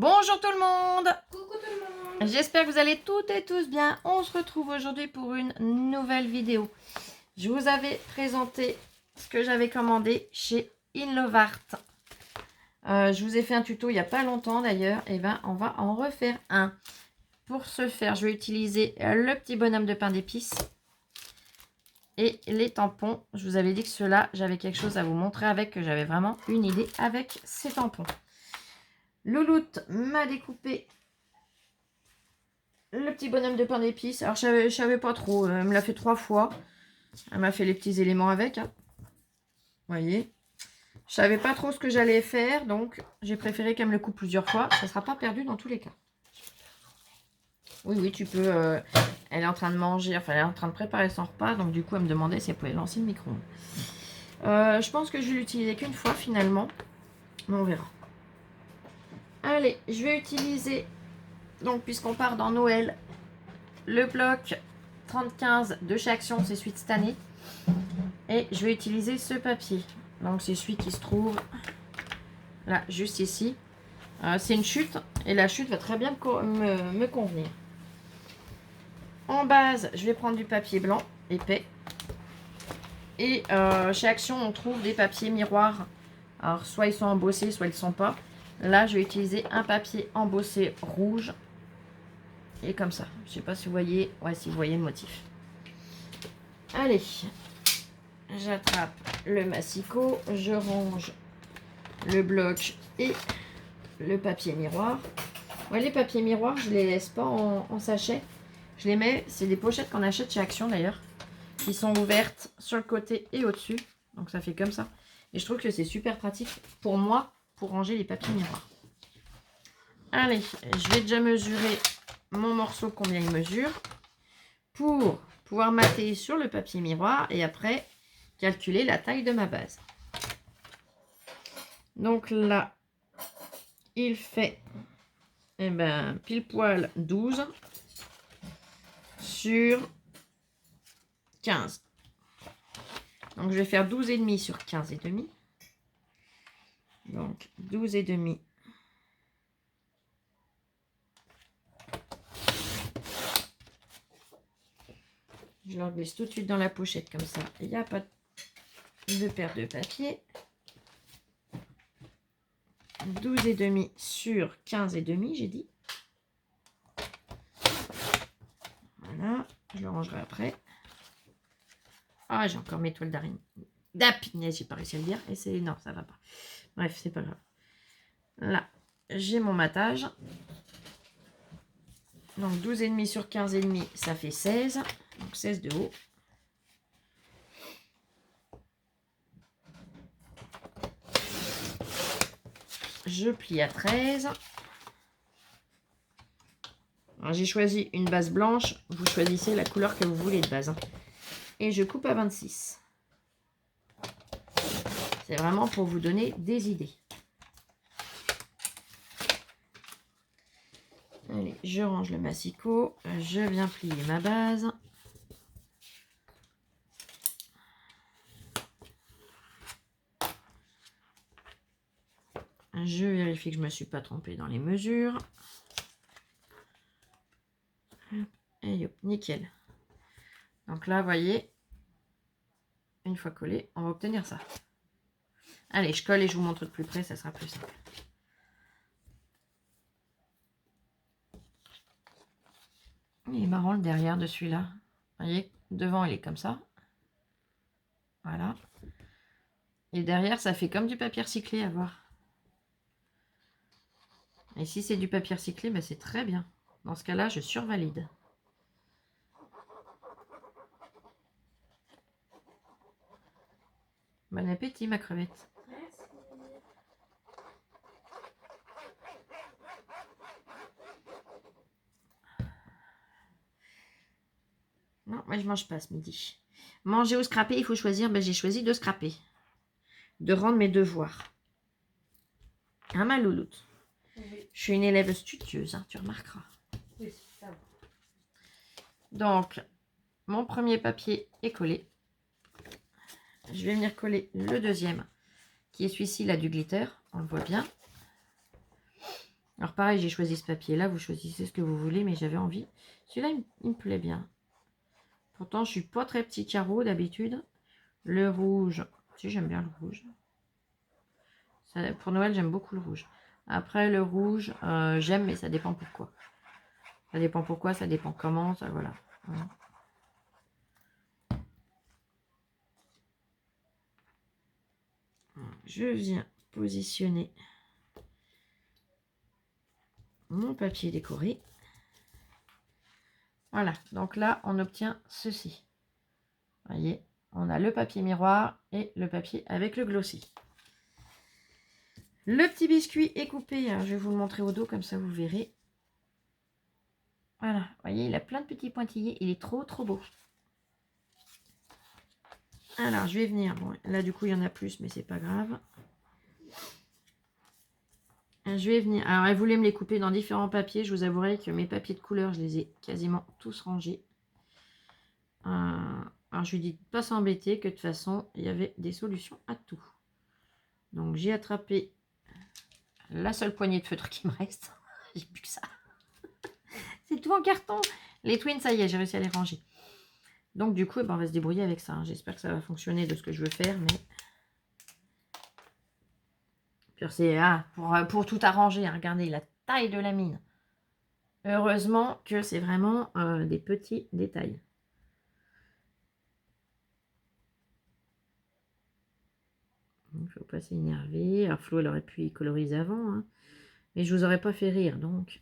Bonjour tout le monde. Coucou tout le monde. J'espère que vous allez toutes et tous bien. On se retrouve aujourd'hui pour une nouvelle vidéo. Je vous avais présenté ce que j'avais commandé chez Inlovart. Je vous ai fait un tuto il n'y a pas longtemps d'ailleurs. Et ben on va en refaire un. Pour ce faire, je vais utiliser le petit bonhomme de pain d'épices et les tampons. Je vous avais dit que ceux-là, j'avais quelque chose à vous montrer avec, que j'avais vraiment une idée avec ces tampons. Louloute m'a découpé le petit bonhomme de pain d'épices. Alors je savais pas trop, elle me l'a fait 3 fois. Elle m'a fait les petits éléments avec. Vous voyez. Je savais pas trop ce que j'allais faire, donc j'ai préféré qu'elle me le coupe plusieurs fois. Ça sera pas perdu dans tous les cas. Oui, tu peux. Elle est en train de manger, enfin elle est en train de préparer son repas, donc du coup elle me demandait si elle pouvait lancer le micro-ondes. Je pense que je vais l'utiliser qu'une fois finalement, mais on verra. Allez, je vais utiliser, donc puisqu'on part dans Noël, le bloc 30-15 de chez Action, c'est celui de cette année. Et je vais utiliser ce papier. Donc c'est celui qui se trouve là, juste ici. C'est une chute, et la chute va très bien me convenir. En base, je vais prendre du papier blanc, épais. Et chez Action, on trouve des papiers miroirs. Alors soit ils sont embossés, soit ils ne sont pas. Là, je vais utiliser un papier embossé rouge. Et comme ça. Je ne sais pas si vous voyez. Ouais, si vous voyez le motif. Allez. J'attrape le massicot. Je range le bloc et le papier miroir. Ouais, les papiers miroirs, je les laisse pas en sachet. Je les mets, c'est des pochettes qu'on achète chez Action d'ailleurs. Qui sont ouvertes sur le côté et au-dessus. Donc ça fait comme ça. Et je trouve que c'est super pratique pour moi pour ranger les papiers miroirs. Allez, je vais déjà mesurer mon morceau combien il mesure pour pouvoir mater sur le papier miroir et après calculer la taille de ma base. Donc là, il fait pile poil 12 sur 15. Donc je vais faire 12,5 sur 15,5. Donc 12,5. Je le glisse tout de suite dans la pochette comme ça. Il n'y a pas de perte de papier. 12,5 sur 15,5, j'ai dit. Voilà, je le rangerai après. Ah, j'ai encore mes toiles d'araignée. D'apinais, j'ai pas réussi à le dire. Et c'est. Non, ça va pas. Bref, c'est pas grave. Là, j'ai mon matage. Donc 12,5 sur 15,5, ça fait 16. Donc 16 de haut. Je plie à 13. J'ai choisi une base blanche. Vous choisissez la couleur que vous voulez de base. Et je coupe à 26. C'est vraiment pour vous donner des idées. Allez, je range le massicot. Je viens plier ma base. Je vérifie que je ne me suis pas trompée dans les mesures. Et hop, nickel. Donc là, vous voyez, une fois collé, on va obtenir ça. Allez, je colle et je vous montre de plus près, ça sera plus simple. Il est marrant le derrière de celui-là. Vous voyez, devant, il est comme ça. Voilà. Et derrière, ça fait comme du papier recyclé à voir. Et si c'est du papier recyclé, ben c'est très bien. Dans ce cas-là, je survalide. Bon appétit, ma crevette. Merci. Non, moi je mange pas ce midi. Manger ou scraper, il faut choisir. Ben, j'ai choisi de scraper. De rendre mes devoirs. Hein, ma louloute? Oui. Je suis une élève studieuse, hein, tu remarqueras. Oui, ça va. Donc, mon premier papier est collé. Je vais venir coller le deuxième, qui est celui-ci, là, du glitter. On le voit bien. Alors pareil, j'ai choisi ce papier-là. Vous choisissez ce que vous voulez, mais j'avais envie. Celui-là, il me plaît bien. Pourtant, je suis pas très petit carreau d'habitude. Le rouge. Si, j'aime bien le rouge. Ça, pour Noël, j'aime beaucoup le rouge. Après, le rouge, j'aime, mais ça dépend pourquoi. Ça dépend pourquoi, ça dépend comment, ça, voilà. Voilà. Je viens positionner mon papier décoré. Voilà, donc là, on obtient ceci. Vous voyez, on a le papier miroir et le papier avec le glossy. Le petit biscuit est coupé, hein, je vais vous le montrer au dos, comme ça vous verrez. Voilà, vous voyez, il a plein de petits pointillés, il est trop beau. Alors, je vais venir, bon, là du coup il y en a plus, mais c'est pas grave. Je vais venir, alors elle voulait me les couper dans différents papiers, je vous avouerai que mes papiers de couleur, je les ai quasiment tous rangés. Alors je lui dis de ne pas s'embêter, que de toute façon, il y avait des solutions à tout. Donc j'ai attrapé la seule poignée de feutre qui me reste. J'ai plus que ça. C'est tout en carton. Les twins, ça y est, j'ai réussi à les ranger. Donc du coup, on va se débrouiller avec ça. J'espère que ça va fonctionner de ce que je veux faire, mais... Puis c'est pour tout arranger, hein, regardez la taille de la mine. Heureusement que c'est vraiment des petits détails. Il ne faut pas s'énerver. Alors Flo, elle aurait pu y coloriser avant, hein, mais je vous aurais pas fait rire, donc...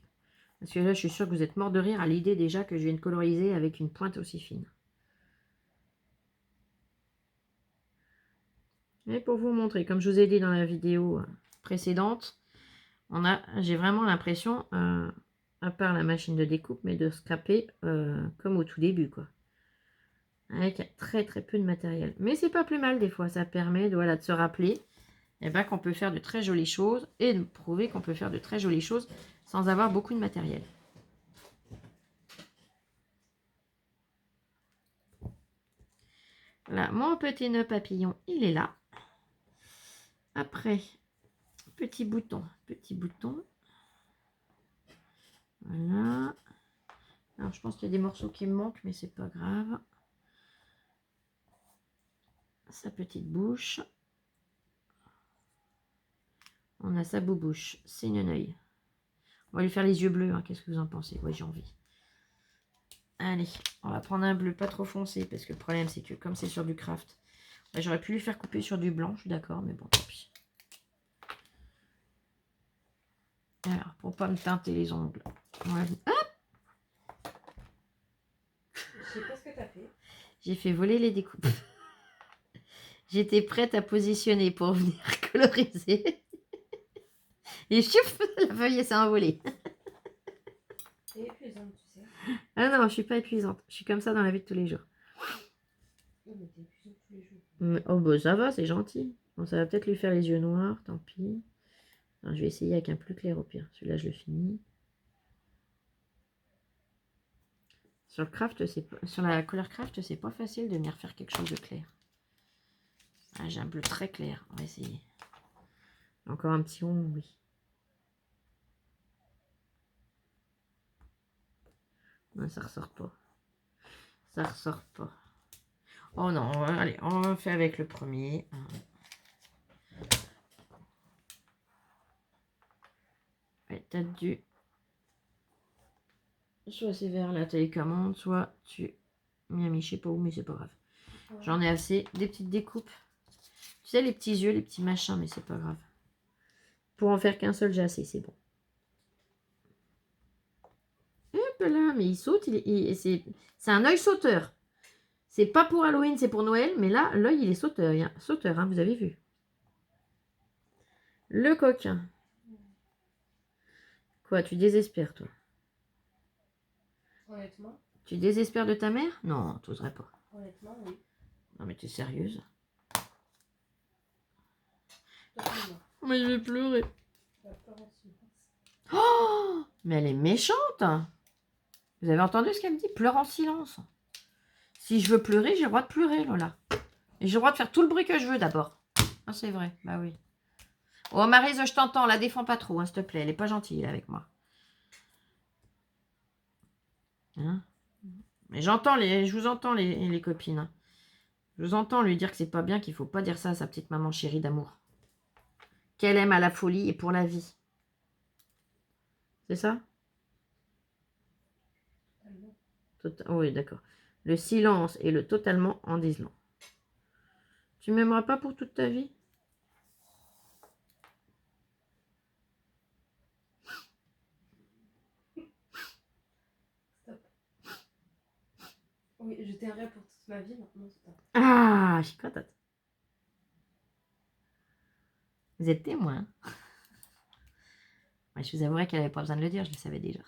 Parce que là, je suis sûre que vous êtes mort de rire à l'idée déjà que je vienne coloriser avec une pointe aussi fine. Mais pour vous montrer, comme je vous ai dit dans la vidéo précédente, j'ai vraiment l'impression, à part la machine de découpe, mais de scraper comme au tout début, quoi. Avec très peu de matériel. Mais c'est pas plus mal des fois, ça permet de se rappeler qu'on peut faire de très jolies choses et de prouver qu'on peut faire de très jolies choses sans avoir beaucoup de matériel. Là, mon petit nœud papillon, il est là. Après, petit bouton. Voilà. Alors, je pense qu'il y a des morceaux qui me manquent, mais c'est pas grave. Sa petite bouche. On a sa boubouche. C'est une œil. On va lui faire les yeux bleus. Hein. Qu'est-ce que vous en pensez? Ouais, j'ai envie. Allez, on va prendre un bleu pas trop foncé, parce que le problème, c'est que comme c'est sur du craft, j'aurais pu lui faire couper sur du blanc, je suis d'accord, mais bon, tant pis. Alors, pour pas me teinter les ongles, on va... Hop! Je sais pas ce que t'as fait. J'ai fait voler les découpes. J'étais prête à positionner pour venir coloriser. Et chouf, la feuille s'est envolée. C'est épuisant, tu sais. Ah non, je suis pas épuisante. Je suis comme ça dans la vie de tous les jours. Non, mais t'es épuisante tous les jours. Oh bah ça va, c'est gentil. Bon, ça va peut-être lui faire les yeux noirs, tant pis. Alors, je vais essayer avec un plus clair au pire. Celui-là, je le finis. Sur le craft, sur la couleur craft, c'est pas facile de venir faire quelque chose de clair. Ah, j'ai un bleu très clair. On va essayer. Encore un petit rond, oui. Non, ça ressort pas. Ça ressort pas. Oh non, allez, on fait avec le premier. Ouais, t'as dû... Soit c'est vers la télécommande, soit tu m'y as mis, je sais pas où, mais c'est pas grave. Ouais. J'en ai assez. Des petites découpes. Tu sais, les petits yeux, les petits machins, mais c'est pas grave. Pour en faire qu'un seul, j'ai assez, c'est bon. Hop là, mais il saute, c'est un œil sauteur. C'est pas pour Halloween, c'est pour Noël, mais là, l'œil, il est sauteur, hein, vous avez vu. Le coquin. Quoi, tu désespères, toi? Honnêtement. Tu désespères de ta mère? Non, t'oserais pas. Honnêtement, oui. Non, mais t'es sérieuse? Totalement. Mais je vais pleurer. Oh, Oh, mais elle est méchante. Vous avez entendu ce qu'elle me dit? Pleure en silence. Si je veux pleurer, j'ai le droit de pleurer, Lola. Et j'ai le droit de faire tout le bruit que je veux d'abord. Ah, c'est vrai, bah oui. Oh, Maryse, je t'entends. La défends pas trop, hein, s'il te plaît. Elle est pas gentille là, avec moi. Hein? Mais je vous entends, les copines. Hein. Je vous entends lui dire que c'est pas bien, qu'il faut pas dire ça à sa petite maman chérie d'amour. Qu'elle aime à la folie et pour la vie. C'est ça? Oui, d'accord. Le silence et le totalement en disent long. Tu m'aimeras pas pour toute ta vie? Stop. Oui, je t'aimerais pour toute ma vie, maintenant stop. Ah, je suis contente. Vous êtes témoin. Ouais, je vous avouerai qu'elle n'avait pas besoin de le dire, je le savais déjà.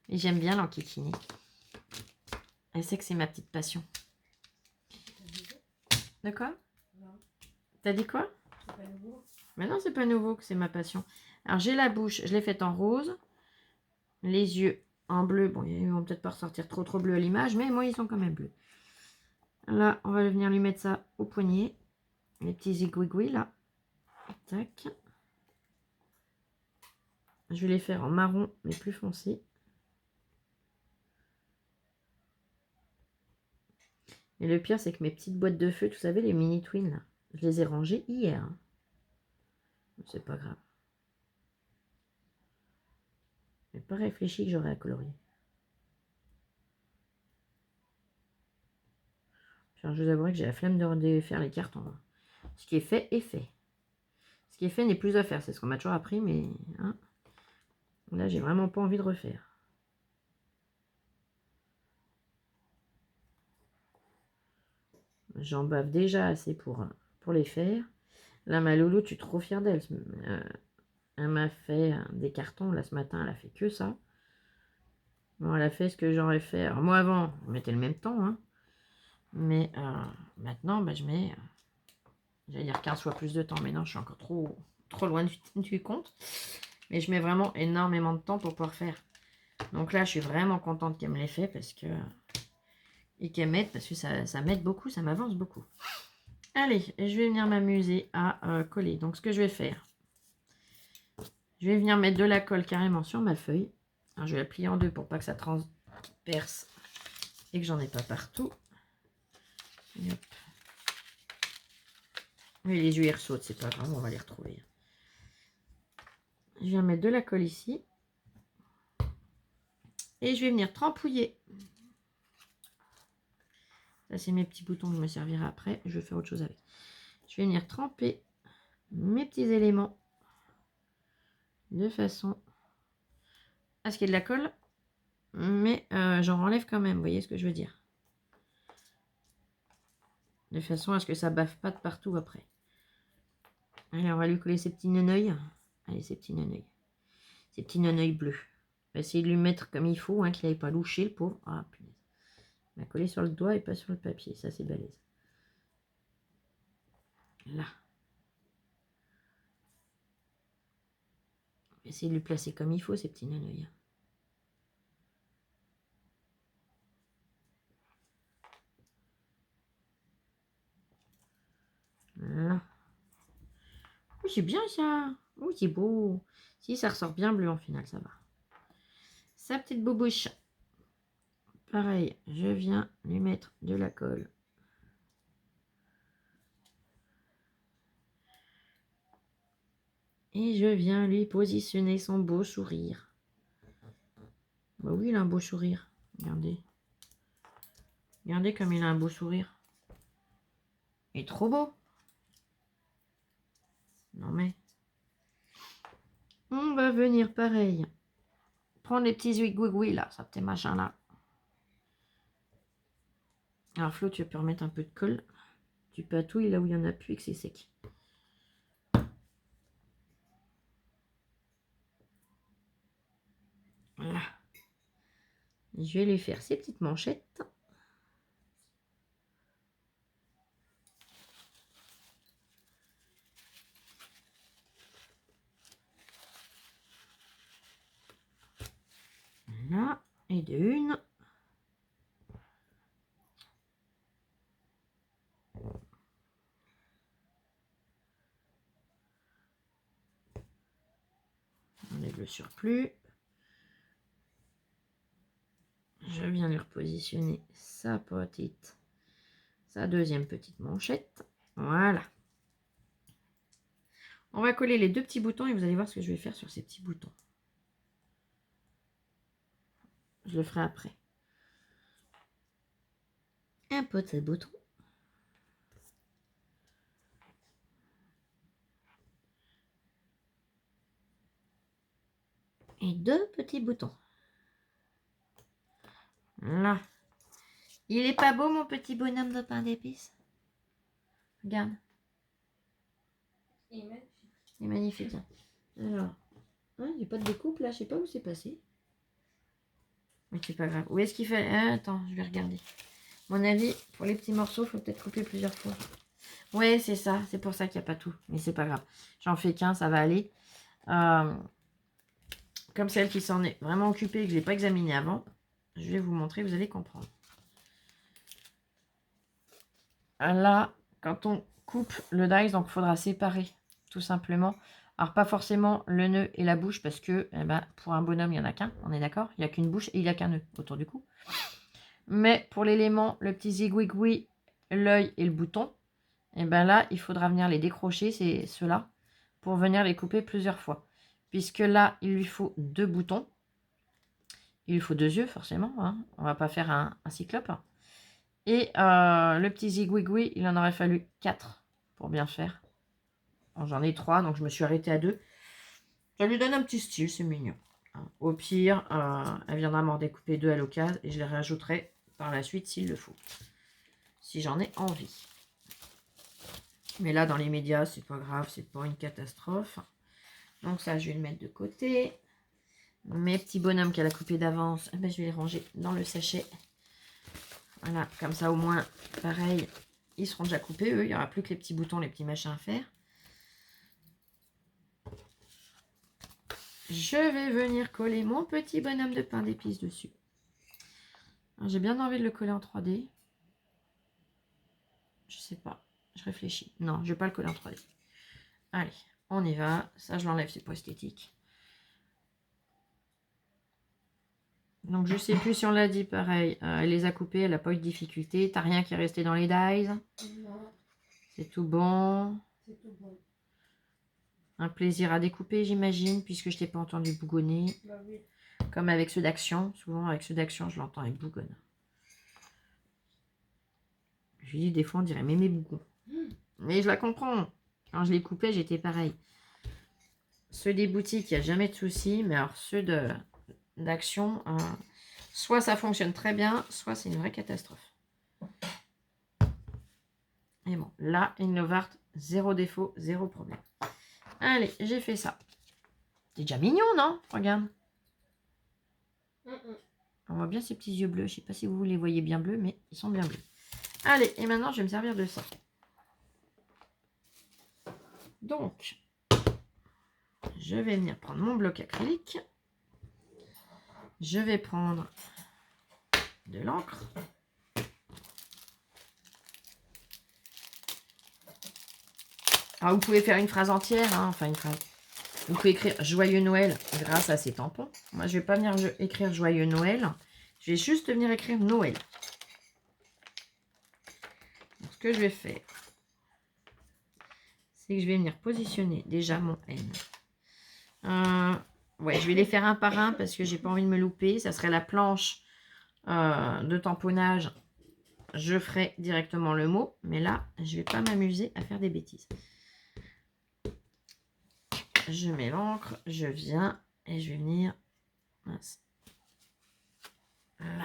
Et j'aime bien l'enquiquiner. Elle sait que c'est ma petite passion. De quoi? T'as dit quoi? C'est pas nouveau. Mais non, c'est pas nouveau que c'est ma passion. Alors, j'ai la bouche, je l'ai faite en rose. Les yeux en bleu. Bon, ils vont peut-être pas ressortir trop bleus à l'image, mais moi, ils sont quand même bleus. Là, on va venir lui mettre ça au poignet. Les petits zigouigouis, là. Tac. Je vais les faire en marron, mais plus foncé. Et le pire, c'est que mes petites boîtes de feu, vous savez, les mini twins, là, je les ai rangées hier. Hein. C'est pas grave. J'ai pas réfléchi que j'aurais à colorier. Genre, je vous avouerai que j'ai la flemme de faire les cartons. Hein. Ce qui est fait est fait. Ce qui est fait n'est plus à faire. C'est ce qu'on m'a toujours appris, mais hein, là, j'ai vraiment pas envie de refaire. J'en bave déjà assez pour les faire. Là, ma loulou, tu es trop fière d'elle. Elle m'a fait des cartons. Là, ce matin, elle a fait que ça. Bon, elle a fait ce que j'aurais fait. Alors, moi, avant, je mettais le même temps. Hein. Mais maintenant, bah, je mets, j'allais dire 15 fois plus de temps. Mais non, je suis encore trop loin du compte. Mais je mets vraiment énormément de temps pour pouvoir faire. Donc là, je suis vraiment contente qu'elle me l'ait fait parce que... Et qu'elle m'aide parce que ça m'aide beaucoup, ça m'avance beaucoup. Allez, je vais venir m'amuser à coller. Donc, ce que je vais faire, je vais venir mettre de la colle carrément sur ma feuille. Alors, je vais la plier en deux pour pas que ça transperce et que j'en ai pas partout. Et hop. Mais les yeux, ils ressautent, c'est pas grave, on va les retrouver. Je viens mettre de la colle ici. Et je vais venir trempouiller. Ça, c'est mes petits boutons que je me servirai après. Je vais faire autre chose avec. Je vais venir tremper mes petits éléments de façon à ce qu'il y ait de la colle. Mais j'en enlève quand même, vous voyez ce que je veux dire. De façon à ce que ça baffe pas de partout après. Allez, on va lui coller ses petits neneuils. Allez, ces petits neneuils. Ces petits neneuils bleus. On va essayer de lui mettre comme il faut, hein, qu'il n'aille pas loucher, le pauvre. Ah, punaise. On va coller sur le doigt et pas sur le papier. Ça, c'est balèze. Là. On va essayer de lui placer comme il faut, ces petits neneuils. Là. Oh, c'est bien ça. Oh, c'est beau. Si, ça ressort bien bleu en final, ça va. Sa petite boubouche. Pareil, je viens lui mettre de la colle. Et je viens lui positionner son beau sourire. Bah oui, il a un beau sourire. Regardez. Regardez comme il a un beau sourire. Il est trop beau. Non mais... On va venir pareil. Prendre les petits zouigouigouis là, ça petit machin là. Alors Flo, tu peux remettre un peu de colle. Tu patouilles là où il n'y en a plus et que c'est sec. Voilà. Je vais lui faire ses petites manchettes. Là, et de une. On enlève le surplus. Je viens lui repositionner sa deuxième petite manchette. Voilà. On va coller les 2 petits boutons et vous allez voir ce que je vais faire sur ces petits boutons. Je le ferai après. Un petit bouton. Et 2 petits boutons. Là. Il est pas beau mon petit bonhomme de pain d'épices? Regarde. Il est magnifique. Il est magnifique. Alors. Il n'y a pas de découpe là, je sais pas où c'est passé. Mais c'est pas grave. Où est-ce qu'il fait? Attends, je vais regarder. À mon avis, pour les petits morceaux, il faut peut-être couper plusieurs fois. Ouais, c'est ça. C'est pour ça qu'il n'y a pas tout. Mais c'est pas grave. J'en fais qu'un, ça va aller. Comme celle qui s'en est vraiment occupée et que je n'ai pas examiné avant, je vais vous montrer, vous allez comprendre. Là, quand on coupe le dies, donc il faudra séparer tout simplement. Alors pas forcément le nœud et la bouche parce que pour un bonhomme, il n'y en a qu'un, on est d'accord? Il n'y a qu'une bouche et il n'y a qu'un nœud autour du cou. Mais pour l'élément, le petit zigouigoui, l'œil et le bouton, et là, il faudra venir les décrocher, c'est ceux-là, pour venir les couper plusieurs fois. Puisque là, il lui faut 2 boutons. Il lui faut 2 yeux, forcément. Hein. On va pas faire un cyclope. Et le petit zigouigoui, il en aurait fallu 4 pour bien faire. J'en ai 3, donc je me suis arrêtée à 2. Ça lui donne un petit style, c'est mignon. Au pire, elle viendra m'en découper 2 à l'occasion et je les rajouterai par la suite s'il le faut. Si j'en ai envie. Mais là, dans les médias, c'est pas grave, c'est pas une catastrophe. Donc ça, je vais le mettre de côté. Mes petits bonhommes qu'elle a coupés d'avance, je vais les ranger dans le sachet. Voilà, comme ça au moins, pareil, ils seront déjà coupés, eux. Il n'y aura plus que les petits boutons, les petits machins à faire. Je vais venir coller mon petit bonhomme de pain d'épices dessus. J'ai bien envie de le coller en 3D. Je sais pas, je réfléchis. Non, je vais pas le coller en 3D. Allez, on y va. Ça, je l'enlève, c'est pas esthétique. Donc, je sais plus si on l'a dit, pareil. Elle les a coupés, elle n'a pas eu de difficulté. T'as rien qui est resté dans les dies? Non. C'est tout bon. C'est tout bon. Un plaisir à découper, j'imagine, puisque je t'ai pas entendu bougonner. Bah oui. Comme avec ceux d'action. Souvent, avec ceux d'action, je l'entends, avec bougonne. Je lui dis, des fois, on dirait mémé bougon. Mais je la comprends. Quand je les coupais, j'étais pareil. Ceux des boutiques, il n'y a jamais de souci. Mais alors, ceux d'action, soit ça fonctionne très bien, soit c'est une vraie catastrophe. Et bon, là, Innovart, zéro défaut, zéro problème. Allez, j'ai fait ça. C'est déjà mignon, non? Regarde. On voit bien ces petits yeux bleus. Je ne sais pas si vous les voyez bien bleus, mais ils sont bien bleus. Allez, et maintenant, je vais me servir de ça. Donc, je vais venir prendre mon bloc acrylique. Je vais prendre de l'encre. Alors, vous pouvez faire une phrase entière, hein, enfin une phrase. Vous pouvez écrire Joyeux Noël grâce à ces tampons. Moi, je ne vais pas venir écrire Joyeux Noël. Je vais juste venir écrire Noël. Donc, ce que je vais faire, c'est que je vais venir positionner déjà mon N. Ouais, je vais les faire un par un parce que j'ai pas envie de me louper. Ça serait la planche de tamponnage. Je ferai directement le mot. Mais là, je vais pas m'amuser à faire des bêtises. Je mets l'encre, je viens et je vais venir mince, là.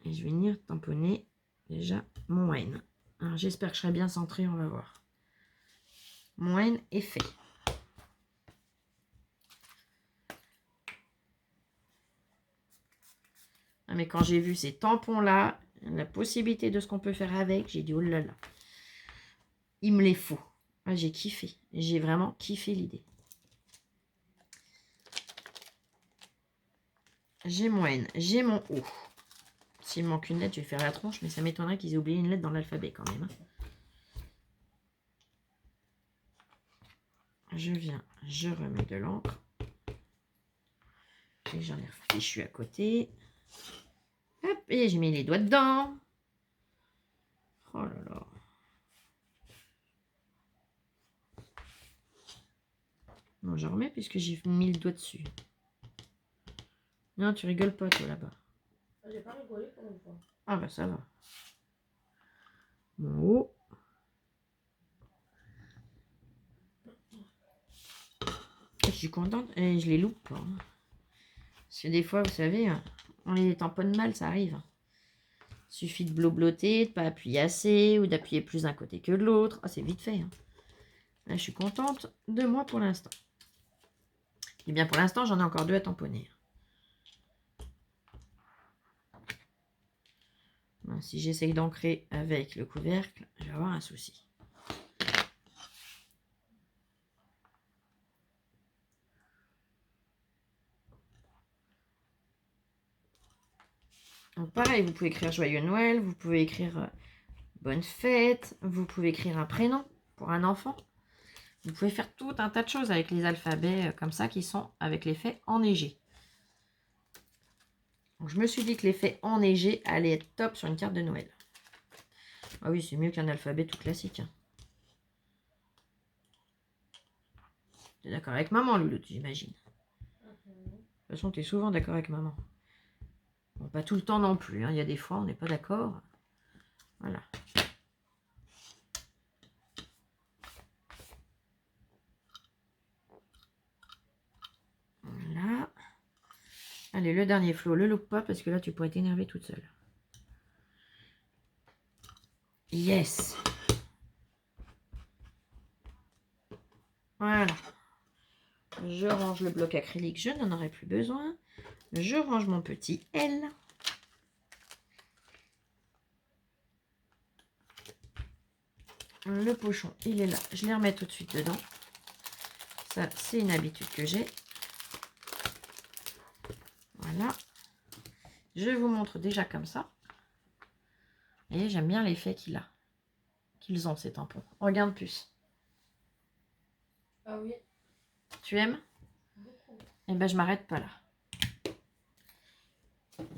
Et je vais venir tamponner déjà mon N. Alors j'espère que je serai bien centré, on va voir. Mon N est fait. Ah, mais quand j'ai vu ces tampons là, la possibilité de ce qu'on peut faire avec, j'ai dit oh là là. Il me les faut. Ah, j'ai kiffé. J'ai vraiment kiffé l'idée. J'ai mon N, j'ai mon O. S'il me manque une lettre, je vais faire la tronche, mais ça m'étonnerait qu'ils aient oublié une lettre dans l'alphabet quand même. je viens, je remets de l'encre. Et j'en ai refichu à côté. Hop, et j'ai mis les doigts dedans. Oh là là. Non, je remets puisque j'ai mis le doigt dessus. Non, tu rigoles pas, toi, là-bas. J'ai pas rigolé pour une fois. Ah bah ça va. Mon haut. Je suis contente et je les loupe pas. Parce que des fois, vous savez, on les tamponne mal, ça arrive. Il suffit de blobloter, de pas appuyer assez ou d'appuyer plus d'un côté que de l'autre. Ah, c'est vite fait. Là, je suis contente de moi pour l'instant. Et bien pour l'instant, j'en ai encore 2 à tamponner. Ben, si j'essaye d'ancrer avec le couvercle, je vais avoir un souci. Donc pareil, vous pouvez écrire Joyeux Noël, vous pouvez écrire Bonne fête, vous pouvez écrire un prénom pour un enfant. Vous pouvez faire tout un tas de choses avec les alphabets comme ça qui sont avec l'effet enneigé. Donc je me suis dit que l'effet enneigé allait être top sur une carte de Noël. Ah oui, c'est mieux qu'un alphabet tout classique. T'es d'accord avec maman, Loulou, j'imagine. De toute façon, t'es souvent d'accord avec maman. Bon, pas tout le temps non plus. Il y a des fois, on n'est pas d'accord. Voilà. Voilà. Allez, le dernier flot, le loupe pas parce que là, tu pourrais t'énerver toute seule. Yes. Voilà. Je range le bloc acrylique, je n'en aurai plus besoin. Je range mon petit L. Le pochon, il est là. Je les remets tout de suite dedans. Ça, c'est une habitude que j'ai. Voilà. Je vous montre déjà comme ça. Et j'aime bien l'effet qu'ils ont, ces tampons. Regarde plus. Ah oui. Tu aimes? Beaucoup. Eh ben, je m'arrête pas là.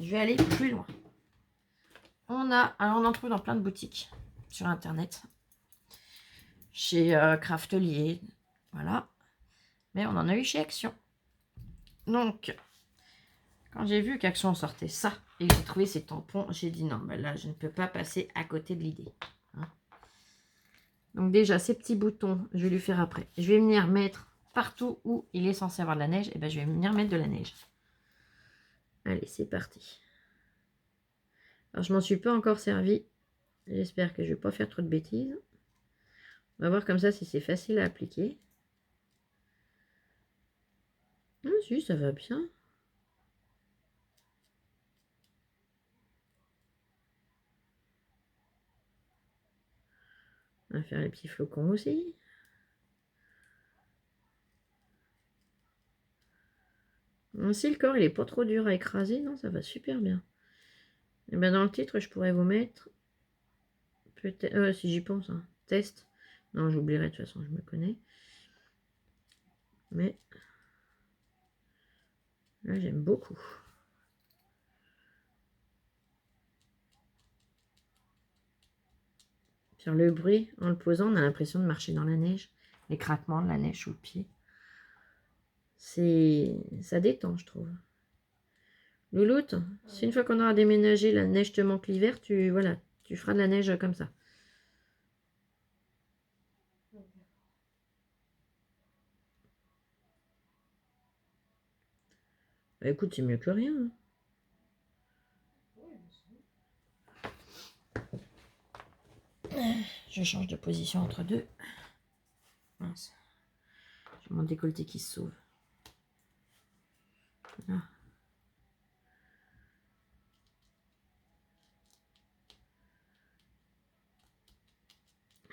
Je vais aller plus loin. Alors on en trouve dans plein de boutiques sur internet. Chez Craftelier. Voilà. Mais on en a eu chez Action. Donc, quand j'ai vu qu'Action sortait ça et que j'ai trouvé ces tampons, j'ai dit non, ben là, je ne peux pas passer à côté de l'idée. Donc déjà, ces petits boutons, je vais lui faire après. Je vais venir mettre partout où il est censé avoir de la neige. Et ben, je vais venir mettre de la neige. Allez, c'est parti. Alors, je m'en suis pas encore servi. J'espère que je vais pas faire trop de bêtises. On va voir comme ça si c'est facile à appliquer. Ah si, ça va bien. On va faire les petits flocons aussi. Si le corps il est pas trop dur à écraser, non, ça va super bien. Et ben dans le titre, je pourrais vous mettre peut-être, si j'y pense, hein, test. Non, j'oublierai de toute façon, je me connais. Mais là, j'aime beaucoup. Sur le bruit, en le posant, on a l'impression de marcher dans la neige. Les craquements de la neige sous le pied. Ça détend, je trouve. Louloute, si une fois qu'on aura déménagé, la neige te manque l'hiver, tu feras de la neige comme ça. Bah, écoute, c'est mieux que rien. Je change de position entre deux. Mince. J'ai mon décolleté qui se sauve. Voilà.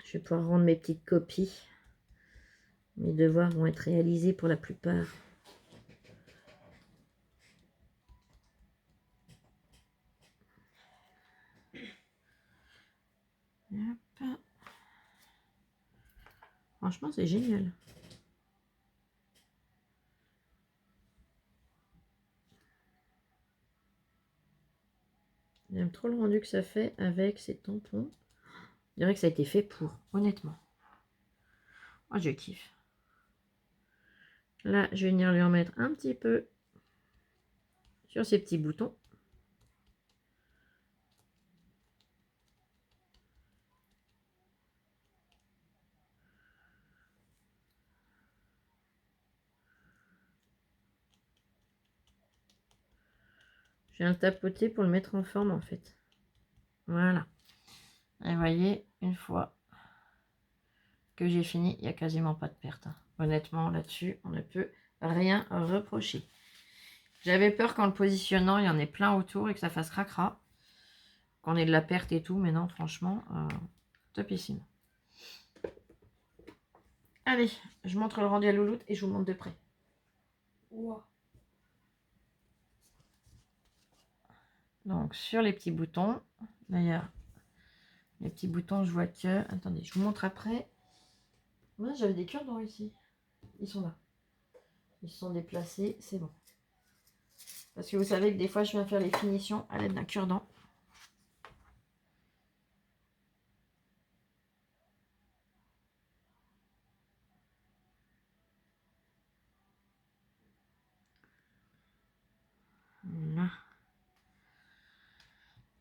Je vais pouvoir rendre mes petites copies. Mes devoirs vont être réalisés pour la plupart. Hop. Franchement, c'est génial. J'aime trop le rendu que ça fait avec ces tampons. Je dirais que ça a été fait pour, honnêtement. Oh, je kiffe. Là, je vais venir lui en mettre un petit peu sur ces petits boutons. Je viens le tapoter pour le mettre en forme en fait. Voilà. Et vous voyez, une fois que j'ai fini, il n'y a quasiment pas de perte. Honnêtement, là-dessus, on ne peut rien reprocher. J'avais peur qu'en le positionnant, il y en ait plein autour et que ça fasse cracra. Qu'on ait de la perte et tout, mais non, franchement, topissime. Allez, je montre le rendu à Louloute et je vous montre de près. Wow. Donc, sur les petits boutons, d'ailleurs, les petits boutons, je vois que... Attendez, je vous montre après. Moi, j'avais des cure-dents ici. Ils sont là. Ils se sont déplacés, c'est bon. Parce que vous savez que des fois, je viens faire les finitions à l'aide d'un cure-dent. Voilà.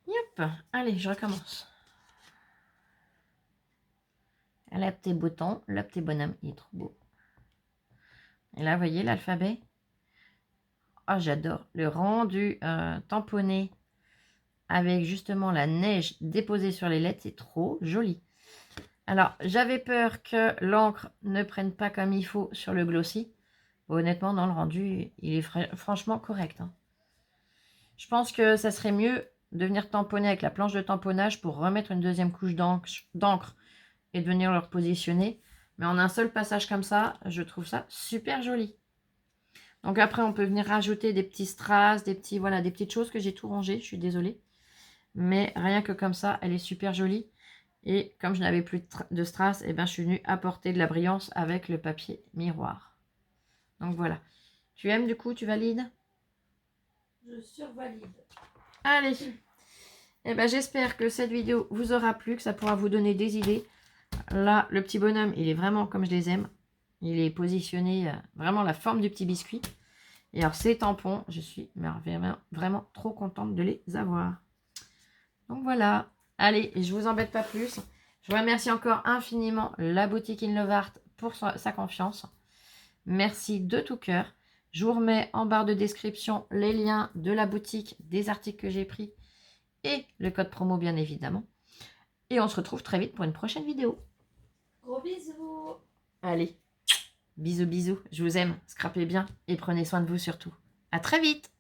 Yep. Allez, je recommence. Le petit bouton, le petit bonhomme, il est trop beau. Et là, vous voyez l'alphabet. Oh, j'adore. Le rendu tamponné avec justement la neige déposée sur les lettres, c'est trop joli. Alors, j'avais peur que l'encre ne prenne pas comme il faut sur le glossy. Honnêtement, dans le rendu, il est franchement correct. Hein. Je pense que ça serait mieux de venir tamponner avec la planche de tamponnage pour remettre une deuxième couche d'encre et de venir le repositionner. Mais en un seul passage comme ça, je trouve ça super joli. Donc après, on peut venir rajouter des petits strass, des petites choses que j'ai tout rangé. Je suis désolée. Mais rien que comme ça, elle est super jolie. Et comme je n'avais plus de strass, eh ben, je suis venue apporter de la brillance avec le papier miroir. Donc voilà. Tu aimes du coup, tu valides? Je survalide. Allez. Eh ben, j'espère que cette vidéo vous aura plu, que ça pourra vous donner des idées. Là, le petit bonhomme, il est vraiment comme je les aime. Il est positionné vraiment la forme du petit biscuit. Et alors, ces tampons, je suis vraiment trop contente de les avoir. Donc voilà. Allez, je vous embête pas plus. Je vous remercie encore infiniment la boutique In Love Art pour sa confiance. Merci de tout cœur. Je vous remets en barre de description les liens de la boutique, des articles que j'ai pris et le code promo bien évidemment. Et on se retrouve très vite pour une prochaine vidéo. Gros bisous. Allez, bisous bisous, je vous aime, scrapez bien et prenez soin de vous surtout. À très vite.